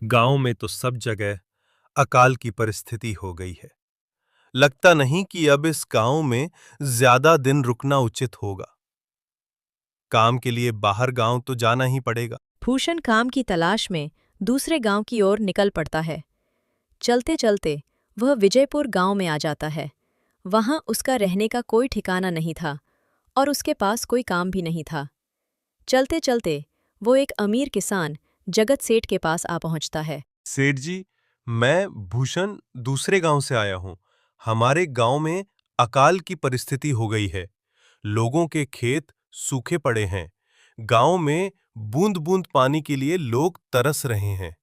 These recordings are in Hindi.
गांव में तो सब जगह अकाल की परिस्थिति हो गई है। लगता नहीं कि अब इस गांव में ज्यादा दिन रुकना उचित होगा। काम के लिए बाहर गांव तो जाना ही पड़ेगा। भूषण काम की तलाश में दूसरे गांव की ओर निकल पड़ता है। चलते चलते वह विजयपुर गांव में आ जाता है। वहां उसका रहने का कोई ठिकाना नहीं था और उसके पास कोई काम भी नहीं था। चलते चलते वो एक अमीर किसान जगत सेठ के पास आ पहुंचता है। सेठ जी, मैं भूषण दूसरे गांव से आया हूं। हमारे गांव में अकाल की परिस्थिति हो गई है। लोगों के खेत सूखे पड़े हैं। गांव में बूंद बूंद पानी के लिए लोग तरस रहे हैं।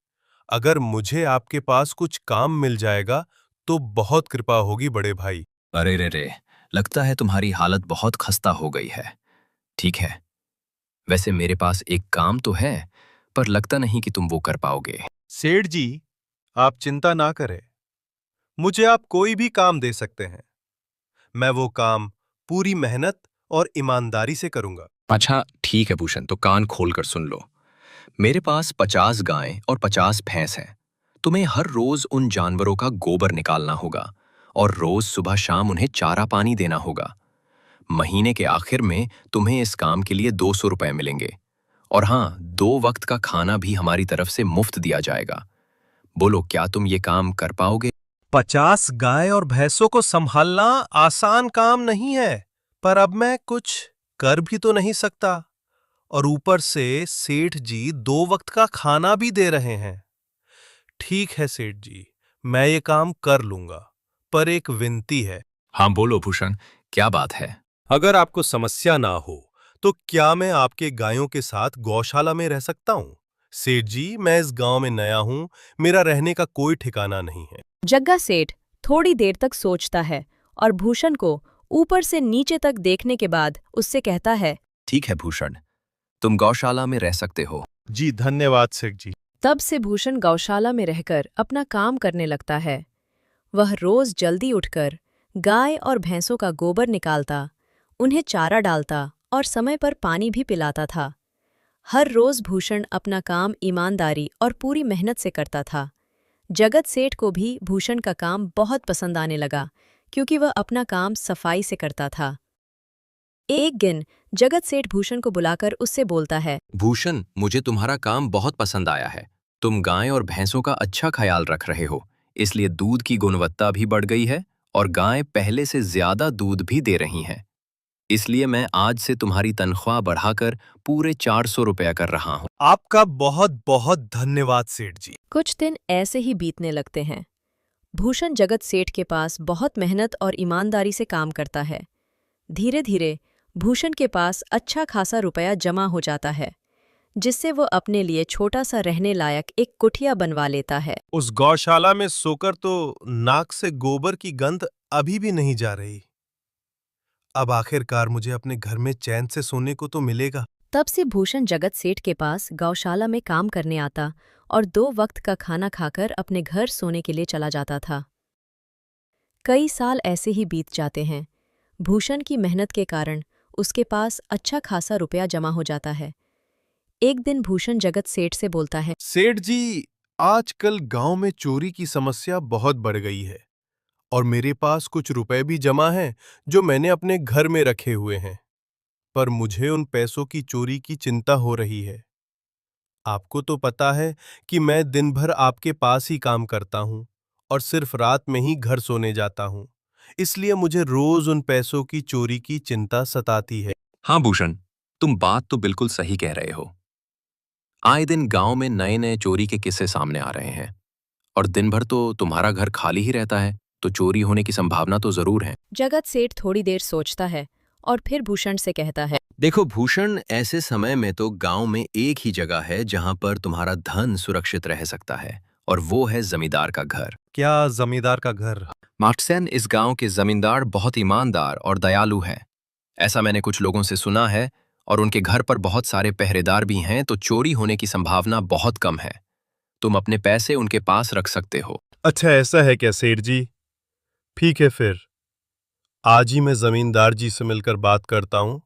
अगर मुझे आपके पास कुछ काम मिल जाएगा तो बहुत कृपा होगी बड़े भाई। अरे रे रे, लगता है तुम्हारी हालत बहुत खस्ता हो गई है। ठीक है, वैसे मेरे पास एक काम तो है, पर लगता नहीं कि तुम वो कर पाओगे। सेठ जी, आप चिंता ना करें। मुझे आप कोई भी काम दे सकते हैं। मैं वो काम पूरी मेहनत और ईमानदारी से करूंगा। अच्छा ठीक है भूषण, तो कान खोल कर सुन लो। मेरे पास 50 गायें और 50 भैंस हैं। तुम्हें हर रोज उन जानवरों का गोबर निकालना होगा और रोज सुबह शाम उन्हें चारा पानी देना होगा। महीने के आखिर में तुम्हें इस काम के लिए 200 रुपए मिलेंगे। और हाँ, 2 वक्त का खाना भी हमारी तरफ से मुफ्त दिया जाएगा। बोलो, क्या तुम ये काम कर पाओगे? 50 गाय और भैंसों को संभालना आसान काम नहीं है, पर अब मैं कुछ कर भी तो नहीं सकता। और ऊपर से सेठ जी 2 वक्त का खाना भी दे रहे हैं। ठीक है सेठ जी, मैं ये काम कर लूंगा, पर एक विनती है। हाँ बोलो भूषण, क्या बात है? अगर आपको समस्या ना हो तो क्या मैं आपके गायों के साथ गौशाला में रह सकता हूँ? सेठ जी, मैं इस गांव में नया हूँ। मेरा रहने का कोई ठिकाना नहीं है। जग्गा सेठ थोड़ी देर तक सोचता है और भूषण को ऊपर से नीचे तक देखने के बाद उससे कहता है। ठीक है भूषण, तुम गौशाला में रह सकते हो। जी धन्यवाद सेठ जी। तब से भूषण गौशाला में रहकर अपना काम करने लगता है। वह रोज जल्दी उठकर गाय और भैंसों का गोबर निकालता, उन्हें चारा डालता और समय पर पानी भी पिलाता था। हर रोज भूषण अपना काम ईमानदारी और पूरी मेहनत से करता था। जगत सेठ को भी भूषण का काम बहुत पसंद आने लगा, क्योंकि वह अपना काम सफाई से करता था। एक दिन जगत सेठ भूषण को बुलाकर उससे बोलता है। भूषण, मुझे तुम्हारा काम बहुत पसंद आया है। तुम गाय और भैंसों का अच्छा ख्याल रख रहे हो, इसलिए दूध की गुणवत्ता भी बढ़ गई है और गाय पहले से ज्यादा दूध भी दे रही हैं। इसलिए मैं आज से तुम्हारी तनख्वाह बढ़ाकर पूरे 400 रुपया कर रहा हूँ। आपका बहुत बहुत धन्यवाद सेठ जी। कुछ दिन ऐसे ही बीतने लगते हैं। भूषण जगत सेठ के पास बहुत मेहनत और ईमानदारी से काम करता है। धीरे धीरे भूषण के पास अच्छा खासा रुपया जमा हो जाता है, जिससे वो अपने लिए छोटा सा रहने लायक एक कुटिया बनवा लेता है। उस गौशाला में सोकर तो नाक से गोबर की गंध अभी भी नहीं जा रही। अब आखिरकार मुझे अपने घर में चैन से सोने को तो मिलेगा। तब से भूषण जगत सेठ के पास गौशाला में काम करने आता और 2 वक्त का खाना खाकर अपने घर सोने के लिए चला जाता था। कई साल ऐसे ही बीत जाते हैं। भूषण की मेहनत के कारण उसके पास अच्छा खासा रुपया जमा हो जाता है। एक दिन भूषण जगत सेठ से बोलता है। सेठ जी, आजकल गांव में चोरी की समस्या बहुत बढ़ गई है और मेरे पास कुछ रुपए भी जमा हैं जो मैंने अपने घर में रखे हुए हैं, पर मुझे उन पैसों की चोरी की चिंता हो रही है। आपको तो पता है कि मैं दिन भर आपके पास ही काम करता हूँ और सिर्फ रात में ही घर सोने जाता हूँ। इसलिए मुझे रोज उन पैसों की चोरी की चिंता सताती है। हाँ भूषण, तुम बात तो बिल्कुल सही कह रहे हो। आए दिन गांव में नए नए चोरी के किस्से सामने आ रहे हैं और दिन भर तो तुम्हारा घर खाली ही रहता है, तो चोरी होने की संभावना तो जरूर है। जगत सेठ थोड़ी देर सोचता है और फिर भूषण से कहता है। देखो भूषण, ऐसे समय में तो गांव में एक ही जगह है जहां पर तुम्हारा धन सुरक्षित रह सकता है, और वो है जमींदार का घर। क्या जमींदार का घर? मार्टसेन, इस गांव के जमींदार बहुत ईमानदार और दयालु हैं। ऐसा मैंने कुछ लोगों से सुना है, और उनके घर पर बहुत सारे पहरेदार भी हैं, तो चोरी होने की संभावना बहुत कम है। तुम अपने पैसे उनके पास रख सकते हो। अच्छा, ऐसा है क्या सेठ जी? ठीक है, फिर आज ही मैं जमींदार जी से मिलकर बात करता हूँ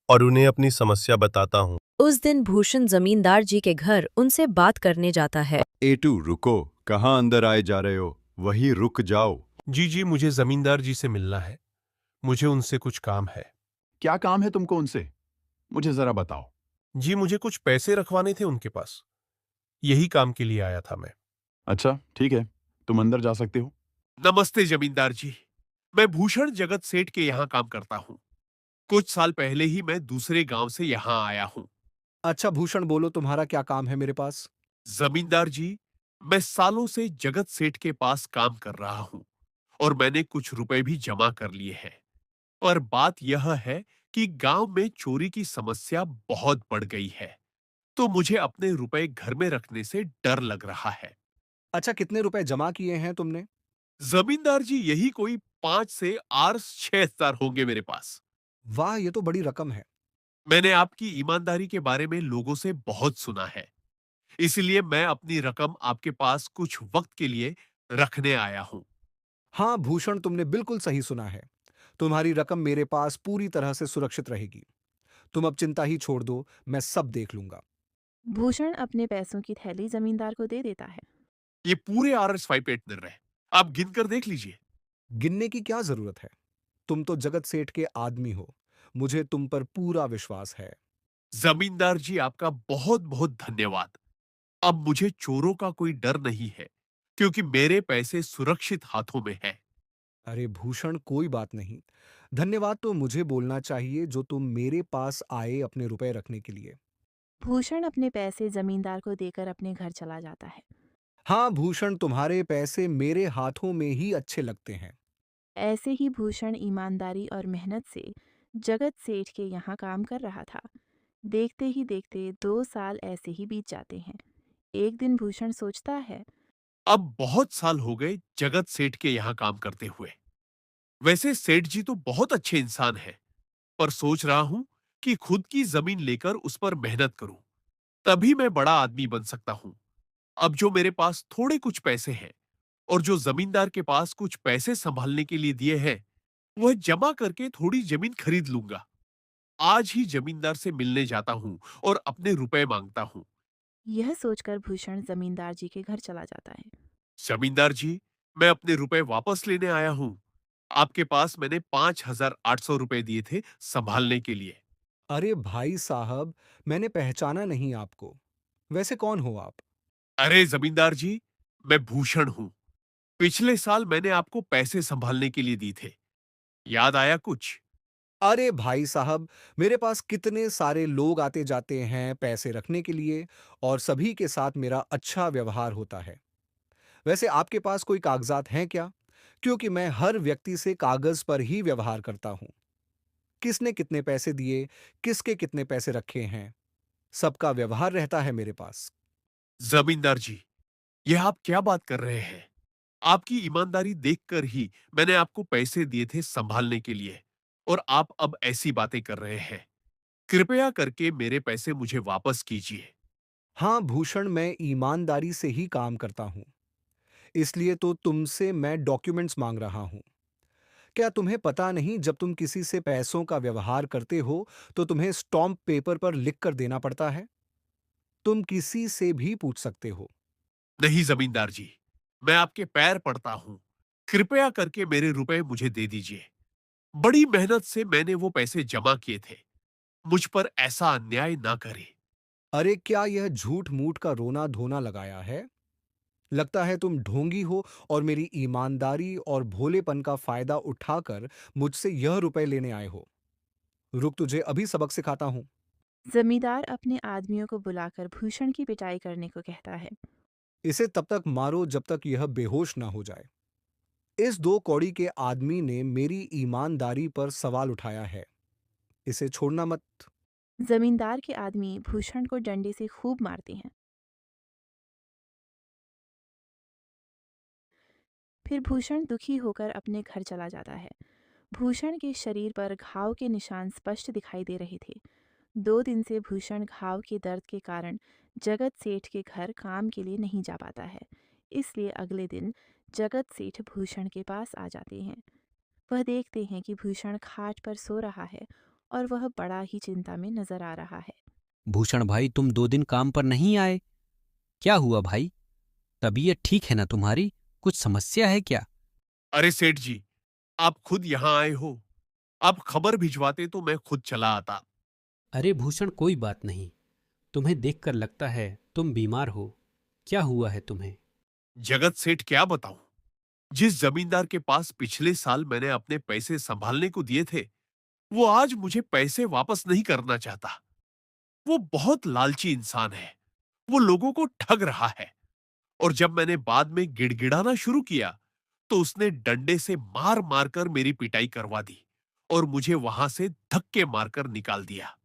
और उन्हें अपनी समस्या बताता हूँ। उस दिन भूषण जमींदार जी के घर उनसे बात करने जाता है। एटू रुको, कहाँ अंदर आए जा रहे हो? वहीं रुक जाओ। जी, मुझे जमींदार जी से मिलना है। मुझे उनसे कुछ काम है। क्या काम है तुमको उनसे? मुझे जरा बताओ। जी, मुझे कुछ पैसे रखवाने थे उनके पास। यही काम के लिए आया था मैं। अच्छा, ठीक है, तुम अंदर जा सकते हो। नमस्ते जमींदार जी। मैं भूषण जगत सेठ के यहाँ काम करता हूँ। कुछ साल पहले ही मैं दूसरे गांव से यहाँ आया हूँ। अच्छा भूषण, बोलो तुम्हारा क्या काम है मेरे पास? जमींदार जी, मैं सालों से जगत सेठ के पास काम कर रहा हूँ और मैंने कुछ रुपए भी जमा कर लिए हैं। पर बात यह है कि गांव में चोरी की समस्या बहुत बढ़ गई है, तो मुझे अपने रुपए घर में रखने से डर लग रहा है। अच्छा, कितने रुपए जमा किए हैं तुमने? जमींदार जी, यही कोई 5 से 6 हजार होंगे मेरे पास। वाह, ये तो बड़ी रकम है। मैंने आपकी ईमानदारी के बारे में लोगों से बहुत सुना है, इसलिए मैं अपनी रकम आपके पास कुछ वक्त के लिए रखने आया हूँ। हाँ भूषण, तुमने बिल्कुल सही सुना है। तुम्हारी रकम मेरे पास पूरी तरह से सुरक्षित रहेगी। तुम अब चिंता ही छोड़ दो, मैं सब देख लूंगा। भूषण अपने पैसों की थैली जमींदार को दे देता है। ये पूरे RS5 पेट निर्णय आप गिनकर देख लीजिए। गिनने की क्या जरूरत है? तुम तो जगत सेठ के आदमी हो। मुझे तुम पर पूरा विश्वास है। जमींदार जी, आपका बहुत बहुत धन्यवाद। अब मुझे चोरों का कोई डर नहीं है, क्योंकि मेरे पैसे सुरक्षित हाथों में हैं। अरे भूषण, कोई बात नहीं। धन्यवाद तो मुझे बोलना चाहिए जो तुम मेरे पास आए अपने रुपए रखने के लिए। भूषण अपने पैसे जमींदार को देकर अपने घर चला जाता है। हाँ भूषण, तुम्हारे पैसे मेरे हाथों में ही अच्छे लगते हैं। ऐसे ही भूषण ईमानदारी और मेहनत से जगत सेठ के यहाँ काम कर रहा था। देखते ही देखते 2 साल ऐसे ही बीत जाते हैं। एक दिन भूषण सोचता है। अब बहुत साल हो गए जगत सेठ के यहाँ काम करते हुए। वैसे सेठ जी तो बहुत अच्छे इंसान हैं, पर सोच रहा हूं कि खुद की जमीन लेकर उस पर मेहनत करूं, तभी मैं बड़ा आदमी बन सकता हूं। अब जो मेरे पास थोड़े कुछ पैसे हैं और जो जमींदार के पास कुछ पैसे संभालने के लिए दिए हैं, वह जमा करके थोड़ी जमीन खरीद लूंगा। आज ही जमींदार से मिलने जाता हूँ और अपने रुपए मांगता हूँ। यह सोचकर भूषण जमींदार जी के घर चला जाता है। जमींदार जी, मैं अपने रुपए वापस लेने आया हूँ। आपके पास मैंने 5,800 रुपए दिए थे संभालने के लिए। अरे भाई साहब, मैंने पहचाना नहीं आपको। वैसे कौन हो आप? अरे जमींदार जी, मैं भूषण हूँ। पिछले साल मैंने आपको पैसे संभालने के लिए दिए थे। याद आया कुछ? अरे भाई साहब, मेरे पास कितने सारे लोग आते जाते हैं पैसे रखने के लिए, और सभी के साथ मेरा अच्छा व्यवहार होता है। वैसे आपके पास कोई कागजात हैं क्या? क्योंकि मैं हर व्यक्ति से कागज पर ही व्यवहार करता हूं। किसने कितने पैसे दिए, किसके कितने पैसे रखे हैं, सबका व्यवहार रहता है मेरे पास। जमींदार जी, यह आप क्या बात कर रहे हैं? आपकी ईमानदारी देखकर ही मैंने आपको पैसे दिए थे संभालने के लिए, और आप अब ऐसी बातें कर रहे हैं। कृपया करके मेरे पैसे मुझे वापस कीजिए। हाँ भूषण, मैं ईमानदारी से ही काम करता हूं। इसलिए तो तुमसे मैं डॉक्यूमेंट्स मांग रहा हूं। क्या तुम्हें पता नहीं, जब तुम किसी से पैसों का व्यवहार करते हो तो तुम्हें स्टॉम्प पेपर पर लिख कर देना पड़ता है? तुम किसी से भी पूछ सकते हो। नहीं जमींदार जी, मैं आपके पैर पड़ता हूं। कृपया करके मेरे रुपए मुझे दे दीजिए। बड़ी मेहनत से मैंने वो पैसे जमा किए थे। मुझ पर ऐसा अन्याय ना करें। अरे क्या यह झूठ मूठ का रोना धोना लगाया है? लगता है तुम ढोंगी हो और मेरी ईमानदारी और भोलेपन का फायदा उठाकर मुझसे यह रुपए लेने आए हो। रुक, तुझे अभी सबक सिखाता हूं। जमींदार अपने आदमियों को बुलाकर भूषण की पिटाई करने को कहता है। इसे तब तक मारो जब तक यह बेहोश ना हो जाए। इस 2 कौड़ी के आदमी ने मेरी ईमानदारी पर सवाल उठाया है। इसे छोड़ना मत। जमींदार के आदमी भूषण को डंडे से खूब मारते हैं। फिर भूषण दुखी होकर अपने घर चला जाता है। भूषण के शरीर पर घाव के निशान स्पष्ट दिखाई दे रहे थे। 2 दिन से भूषण घाव के दर्द के कारण जगत सेठ के घर काम के लिए नहीं जा पाता है। इसलिए अगले दिन जगत सेठ भूषण के पास आ जाते हैं। वह देखते हैं कि भूषण खाट पर सो रहा है और वह बड़ा ही चिंता में नजर आ रहा है। भूषण भाई, तुम 2 दिन काम पर नहीं आए? क्या हुआ भाई? तबीयत ठीक है ना तुम्हारी? कुछ समस्या है क्या? अरे सेठ जी, आप खुद यहाँ आए हो। आप खबर भिजवाते तो मैं खुद चला आता। अरे भूषण, कोई बात नहीं। तुम्हें देखकर लगता है तुम बीमार हो। क्या हुआ है तुम्हें? जगत सेठ, क्या बताऊं, जिस जमींदार के पास पिछले साल मैंने अपने पैसे संभालने को दिए थे, वो आज मुझे पैसे वापस नहीं करना चाहता। वो बहुत लालची इंसान है। वो लोगों को ठग रहा है। और जब मैंने बाद में गिड़गिड़ाना शुरू किया, तो उसने डंडे से मार मारकर मेरी पिटाई करवा दी और मुझे वहां से धक्के मारकर निकाल दिया।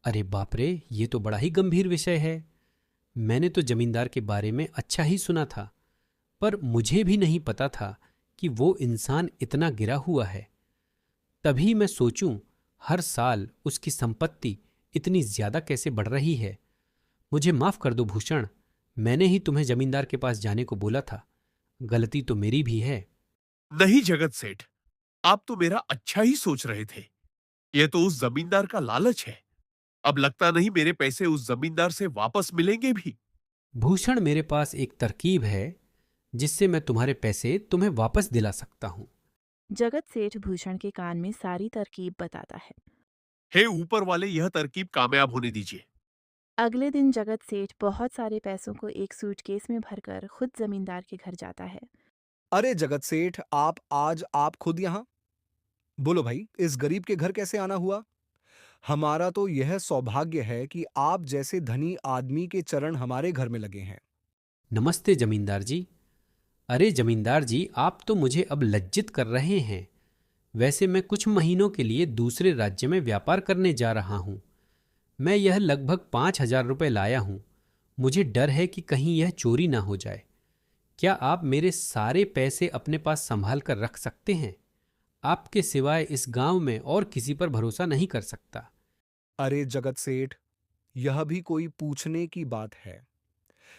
अरे बाप रे, ये तो बड़ा ही गंभीर विषय है। मैंने तो जमींदार के बारे में अच्छा ही सुना था, पर मुझे भी नहीं पता था कि वो इंसान इतना गिरा हुआ है। तभी मैं सोचूं, हर साल उसकी संपत्ति इतनी ज्यादा कैसे बढ़ रही है। मुझे माफ कर दो भूषण, मैंने ही तुम्हें जमींदार के पास जाने को बोला था। गलती तो मेरी भी है। नहीं जगत सेठ, आप तो मेरा अच्छा ही सोच रहे थे। यह तो उस जमींदार का लालच है। अब लगता नहीं मेरे पैसे उस जमींदार से वापस मिलेंगे भी। भूषण, मेरे पास एक तरकीब है जिससे मैं तुम्हारे पैसे तुम्हें वापस दिला सकता हूं। जगत सेठ भूषण के कान में सारी तरकीब बताता है। हे ऊपर वाले, यह तरकीब कामयाब होने दीजिए। अगले दिन जगत सेठ बहुत सारे पैसों को एक सूटकेस में भरकर खुद जमींदार के घर जाता है। अरे जगत सेठ, आप खुद यहाँ? बोलो भाई, इस गरीब के घर कैसे आना हुआ? हमारा तो यह सौभाग्य है कि आप जैसे धनी आदमी के चरण हमारे घर में लगे हैं। नमस्ते जमींदार जी। अरे जमींदार जी, आप तो मुझे अब लज्जित कर रहे हैं। वैसे मैं कुछ महीनों के लिए दूसरे राज्य में व्यापार करने जा रहा हूं। मैं यह लगभग 5,000 रुपये लाया हूं। मुझे डर है कि कहीं यह चोरी ना हो जाए। क्या आप मेरे सारे पैसे अपने पास संभाल कर रख सकते हैं? आपके सिवाय इस गांव में और किसी पर भरोसा नहीं कर सकता। अरे जगत सेठ, यह भी कोई पूछने की बात है?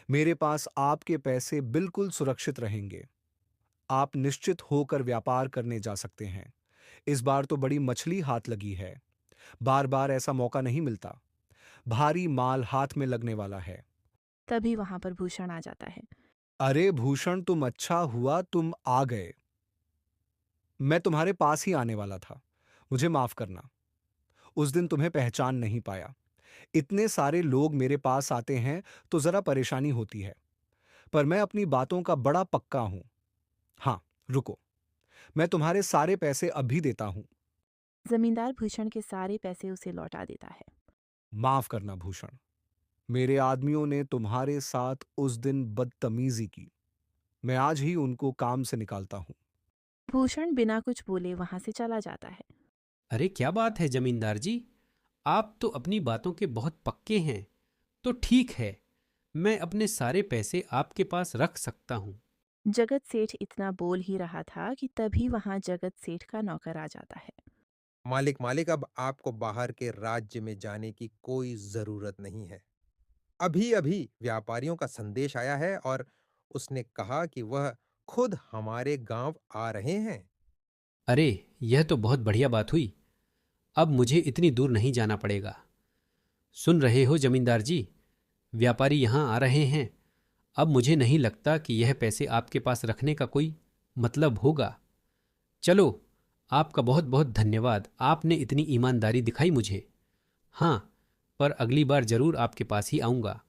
मेरे पास आपके पैसे बिल्कुल सुरक्षित रहेंगे। आप निश्चित होकर व्यापार करने जा सकते हैं। इस बार तो बड़ी मछली हाथ लगी है। बार बार ऐसा मौका नहीं मिलता। भारी माल हाथ में लगने वाला है। तभी वहां पर भूषण आ जाता है। अरे भूषण, तुम अच्छा हुआ तुम आ गए। मैं तुम्हारे पास ही आने वाला था। मुझे माफ करना, उस दिन तुम्हें पहचान नहीं पाया। इतने सारे लोग मेरे पास आते हैं तो जरा परेशानी होती है, पर मैं अपनी बातों का बड़ा पक्का हूं। हाँ, रुको, मैं तुम्हारे सारे पैसे अभी देता हूं। जमींदार भूषण के सारे पैसे उसे लौटा देता है। माफ करना भूषण, मेरे आदमियों ने तुम्हारे साथ उस दिन बदतमीजी की। मैं आज ही उनको काम से निकालता हूं। भूषण बिना कुछ बोले वहां से चला जाता है। अरे क्या बात है जमींदार जी, आप तो अपनी बातों के बहुत पक्के हैं। तो ठीक है, मैं अपने सारे पैसे आपके पास रख सकता हूँ। जगत सेठ इतना बोल ही रहा था कि तभी वहां जगत सेठ का नौकर आ जाता है। मालिक मालिक, अब आपको बाहर के राज्य में जाने की कोई जरूरत नहीं है। अभी अभी व्यापारियों का संदेश आया है और उसने कहा कि वह खुद हमारे गांव आ रहे हैं। अरे, यह तो बहुत बढ़िया बात हुई। अब मुझे इतनी दूर नहीं जाना पड़ेगा। सुन रहे हो जमींदार जी, व्यापारी यहाँ आ रहे हैं। अब मुझे नहीं लगता कि यह पैसे आपके पास रखने का कोई मतलब होगा। चलो, आपका बहुत बहुत धन्यवाद। आपने इतनी ईमानदारी दिखाई मुझे। हाँ, पर अगली बार जरूर आपके पास ही आऊँगा।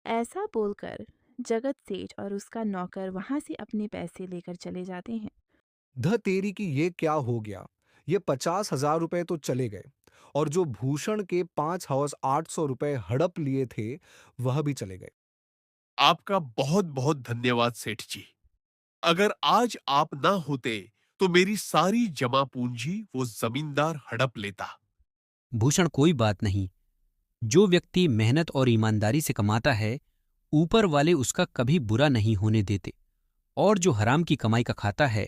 ऐसा बोलकर जगत सेठ और उसका नौकर वहां से अपने पैसे लेकर चले जाते हैं। ध तेरी की ये क्या हो गया? ये 50,000 रुपए तो चले गए, और जो भूषण के 5,800 रुपए हड़प लिए थे, वह भी चले गए। आपका बहुत बहुत धन्यवाद सेठ जी। अगर आज आप ना होते तो मेरी सारी जमा पूंजी वो जमींदार हड़प लेता। भूषण, कोई बात नहीं। जो व्यक्ति मेहनत और ईमानदारी से कमाता है, ऊपर वाले उसका कभी बुरा नहीं होने देते, और जो हराम की कमाई का खाता है,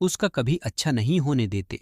उसका कभी अच्छा नहीं होने देते।